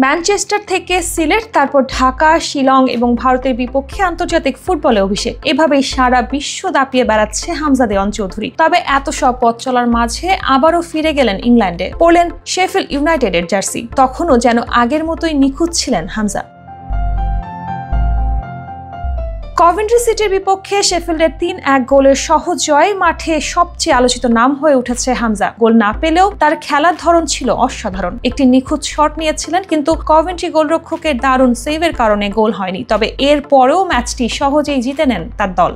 Manchester থেকে সিলেট, তারপর ঢাকা, শিলং এবং ভারতের বিপক্ষে আন্তর্জাতিক ফুটবলে অভিষেক। এভাবেই সারা বিশ্ব দাপিয়ে বেড়াচ্ছে হামজা দেওয়ান চৌধুরী। তবে এত সব পথ চলার মাঝে আবারও ফিরে গেলেন ইংল্যান্ডে, পরলেন শেফিল্ড ইউনাইটেডের জার্সি। তখনও যেন আগের মতোই নিখুঁত ছিলেন হামজা। কভেন্ট্রি সিটির বিপক্ষে শেফিল্ডের ৩-১ গোলের সহজ জয় মাঠে সবচেয়ে আলোচিত নাম হয়ে উঠেছে হামজা। গোল না পেলেও তার খেলার ধরন ছিল অসাধারণ। একটি নিখুঁত শট নিয়েছিলেন, কিন্তু কভেন্ট্রি গোলরক্ষকের দারুণ সেভের কারণে গোল হয়নি। তবে এর পরেও ম্যাচটি সহজেই জিতে নেন তার দল।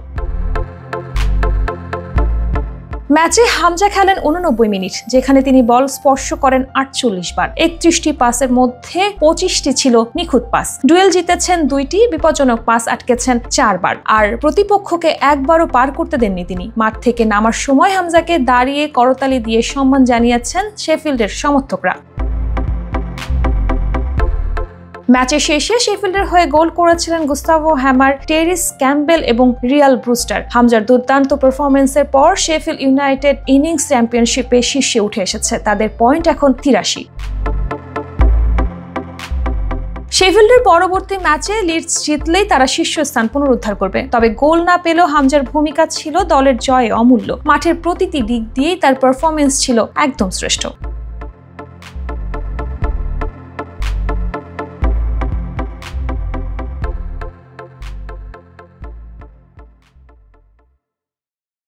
ম্যাচে হামজা খেলেন ৮৯ মিনিট, যেখানে তিনি বল স্পর্শ করেন ৪৮ বার। ৩১টি পাসের মধ্যে ২৫টি ছিল নিখুঁত পাস। ডুয়েল জিতেছেন ২টি, বিপজ্জনক পাস আটকেছেন ৪ বার। আর প্রতিপক্ষকে একবারও পার করতে দেননি তিনি। মাঠ থেকে নামার সময় হামজাকে দাঁড়িয়ে করতালি দিয়ে সম্মান জানিয়েছেন শেফিল্ডের সমর্থকরা। ম্যাচের শেষে শেফিল্ডের হয়ে গোল করেছিলেন গুস্তাভো হ্যামার, টেরিস ক্যাম্পবেল এবং রিয়াল ব্রুস্টার। হামজার দুর্দান্ত পারফরমেন্সের পর শেফিল্ড ইউনাইটেড ইনিংস চ্যাম্পিয়নশিপে শীর্ষে উঠে এসেছে। তাদের পয়েন্ট এখন ৮৩। শেফিল্ডের পরবর্তী ম্যাচে লিডস জিতলেই তারা শীর্ষস্থান পুনরুদ্ধার করবে। তবে গোল না পেলেও হামজার ভূমিকা ছিল দলের জয়ে অমূল্য। মাঠের প্রতিটি দিক দিয়েই তার পারফরমেন্স ছিল একদম শ্রেষ্ঠ।